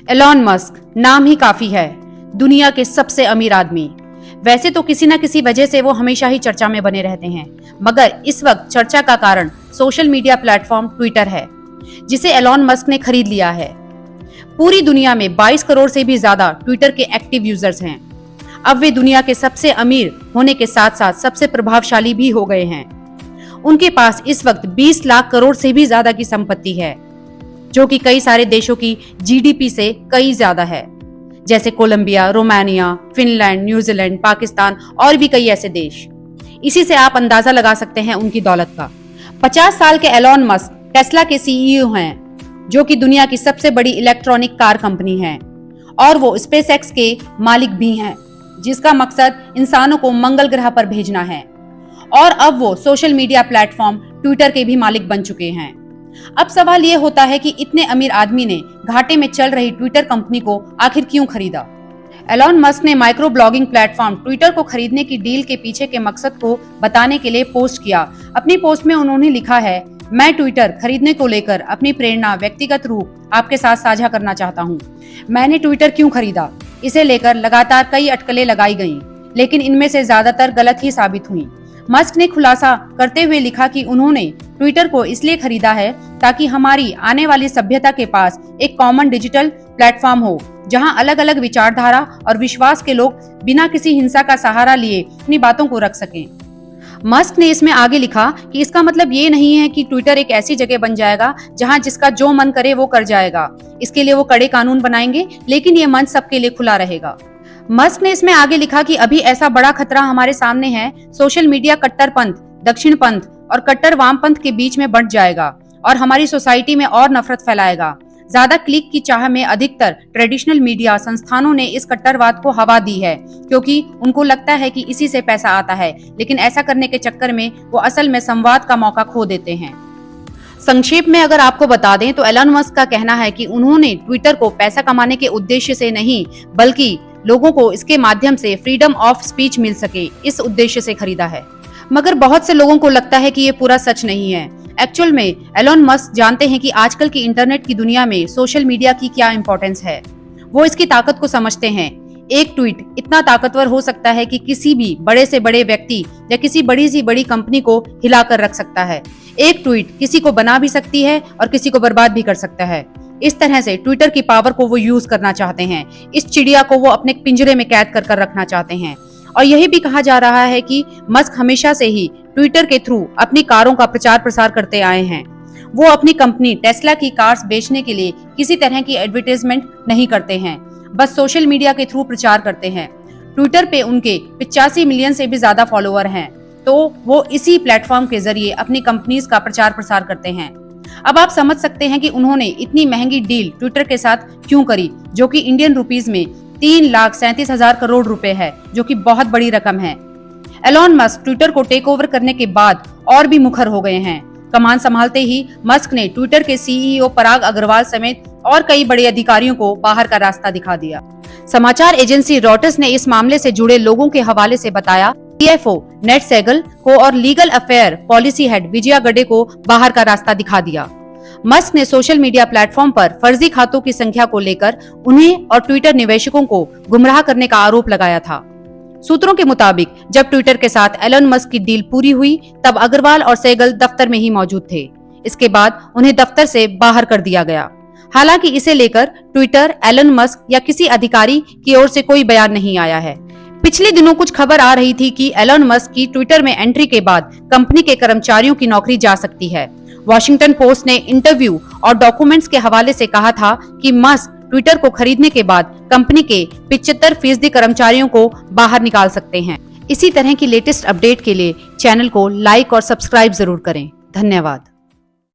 Elon Musk नाम ही काफी है, दुनिया के सबसे अमीर आदमी। वैसे तो किसी न किसी वजह से वो हमेशा ही चर्चा में बने रहते हैं, मगर इस वक्त चर्चा का कारण सोशल मीडिया प्लेटफॉर्म ट्विटर है, जिसे एलॉन मस्क ने खरीद लिया है। पूरी दुनिया में 22 करोड़ से भी ज्यादा ट्विटर के एक्टिव यूजर्स हैं। अब वे दुनिया के सबसे अमीर होने के साथ साथ सबसे प्रभावशाली भी हो गए हैं। उनके पास इस वक्त 20 लाख करोड़ से भी ज्यादा की संपत्ति है, जो कि कई सारे देशों की जीडीपी से कई ज्यादा है, जैसे Colombia, Romania, Finland, New Zealand, Pakistan और भी कई ऐसे देश। इसी से आप अंदाजा लगा सकते हैं उनकी दौलत का। 50 साल के एलॉन मस्क टेस्ला के सीईओ हैं, जो कि दुनिया की सबसे बड़ी इलेक्ट्रॉनिक कार कंपनी है, और वो स्पेसएक्स के मालिक भी हैं, जिसका मकसद इंसानों को मंगल ग्रह पर भेजना है। और अब वो सोशल मीडिया प्लेटफॉर्म ट्विटर के भी मालिक बन चुके हैं। अब सवाल ये होता है कि इतने अमीर आदमी ने घाटे में चल रही ट्विटर कंपनी को आखिर क्यों खरीदा। एलॉन मस्क ने माइक्रो ब्लॉगिंग प्लेटफॉर्म ट्विटर को खरीदने की डील के पीछे के मकसद को बताने के लिए पोस्ट किया। अपनी पोस्ट में उन्होंने लिखा है, मैं ट्विटर खरीदने को लेकर अपनी प्रेरणा व्यक्तिगत रूप आपके साथ साझा करना चाहता हूँ। मैंने ट्विटर क्यों खरीदा, इसे लेकर लगातार कई अटकलें लगाई गईं, लेकिन इनमें से ज्यादातर गलत ही साबित हुई। मस्क ने खुलासा करते हुए लिखा कि उन्होंने ट्विटर को इसलिए खरीदा है ताकि हमारी आने वाली सभ्यता के पास एक कॉमन डिजिटल प्लेटफॉर्म हो, जहां अलग अलग विचारधारा और विश्वास के लोग बिना किसी हिंसा का सहारा लिए अपनी बातों को रख सकें। मस्क ने इसमें आगे लिखा कि इसका मतलब ये नहीं है कि ट्विटर एक ऐसी जगह बन जाएगा जहां जिसका जो मन करे वो कर जाएगा। इसके लिए वो कड़े कानून बनाएंगे, लेकिन ये मंच सबके लिए खुला रहेगा। मस्क ने इसमें आगे लिखा कि अभी ऐसा बड़ा खतरा हमारे सामने है, सोशल मीडिया कट्टरपंथ, दक्षिणपंथ और कट्टर वामपंथ के बीच में बंट जाएगा और हमारी सोसाइटी में और नफरत फैलाएगा। ज्यादा क्लिक की चाह में अधिकतर ट्रेडिशनल मीडिया संस्थानों ने इस कट्टरवाद को हवा दी है, क्योंकि उनको लगता है कि इसी से पैसा आता है, लेकिन ऐसा करने के चक्कर में वो असल में संवाद का मौका खो देते हैं। संक्षेप में अगर आपको बता दें तो एलन मस्क का कहना है कि उन्होंने ट्विटर को पैसा कमाने के उद्देश्य से नहीं, बल्कि लोगों को इसके माध्यम से फ्रीडम ऑफ स्पीच मिल सके, इस उद्देश्य से खरीदा है। मगर बहुत से लोगों को लगता है कि ये पूरा सच नहीं है। एक्चुअल में एलन मस्क जानते हैं कि आजकल की इंटरनेट की दुनिया में सोशल मीडिया की क्या इंपॉर्टेंस है। वो इसकी ताकत को समझते हैं। एक ट्वीट इतना ताकतवर हो सकता है कि किसी भी बड़े से बड़े व्यक्ति या किसी बड़ी से बड़ी कंपनी को हिलाकर रख सकता है। एक ट्वीट किसी को बना भी सकती है और किसी को बर्बाद भी कर सकता है। इस तरह से ट्विटर की पावर को वो यूज करना चाहते हैं। इस चिड़िया को वो अपने पिंजरे में कैद कर कर रखना चाहते हैं। और यही भी कहा जा रहा है कि मस्क हमेशा से ही ट्विटर के थ्रू अपनी कारों का प्रचार प्रसार करते आए हैं। वो अपनी कंपनी टेस्ला की कार्स बेचने के लिए किसी तरह की एडवर्टाइजमेंट नहीं करते हैं, बस सोशल मीडिया के थ्रू प्रचार करते हैं। ट्विटर पे उनके 85 मिलियन से भी ज्यादा फॉलोअर हैं, तो वो इसी प्लेटफॉर्म के जरिए अपनी कंपनीज का प्रचार प्रसार करते हैं। अब आप समझ सकते हैं कि उन्होंने इतनी महंगी डील ट्विटर के साथ क्यों करी, जो कि इंडियन रुपीस में 3,37,000 करोड़ रुपए है, जो कि बहुत बड़ी रकम है। एलॉन मस्क ट्विटर को टेक ओवर करने के बाद और भी मुखर हो गए हैं। कमान संभालते ही मस्क ने ट्विटर के सीईओ पराग अग्रवाल समेत और कई बड़े अधिकारियों को बाहर का रास्ता दिखा दिया। समाचार एजेंसी रॉयटर्स ने इस मामले से जुड़े लोगों के हवाले से बताया, सीएफओ नेट सेगल को और legal affair policy head Vijaya गडे को बाहर का रास्ता दिखा दिया। मस्क ने सोशल मीडिया प्लेटफॉर्म पर फर्जी खातों की संख्या को लेकर उन्हें और ट्विटर निवेशकों को गुमराह करने का आरोप लगाया था। सूत्रों के मुताबिक जब ट्विटर के साथ एलन मस्क की डील पूरी हुई, तब अग्रवाल और सेगल दफ्तर में ही मौजूद थे। इसके बाद उन्हें दफ्तर से बाहर कर दिया गया। हालांकि इसे लेकर ट्विटर, एलन मस्क या किसी अधिकारी की ओर से कोई बयान नहीं आया है। पिछले दिनों कुछ खबर आ रही थी कि एलन मस्क की ट्विटर में एंट्री के बाद कंपनी के कर्मचारियों की नौकरी जा सकती है। वॉशिंगटन पोस्ट ने इंटरव्यू और डॉक्यूमेंट्स के हवाले से कहा था कि मस्क ट्विटर को खरीदने के बाद कंपनी के 75% कर्मचारियों को बाहर निकाल सकते हैं। इसी तरह की लेटेस्ट अपडेट के लिए चैनल को लाइक और सब्सक्राइब जरूर करें। धन्यवाद।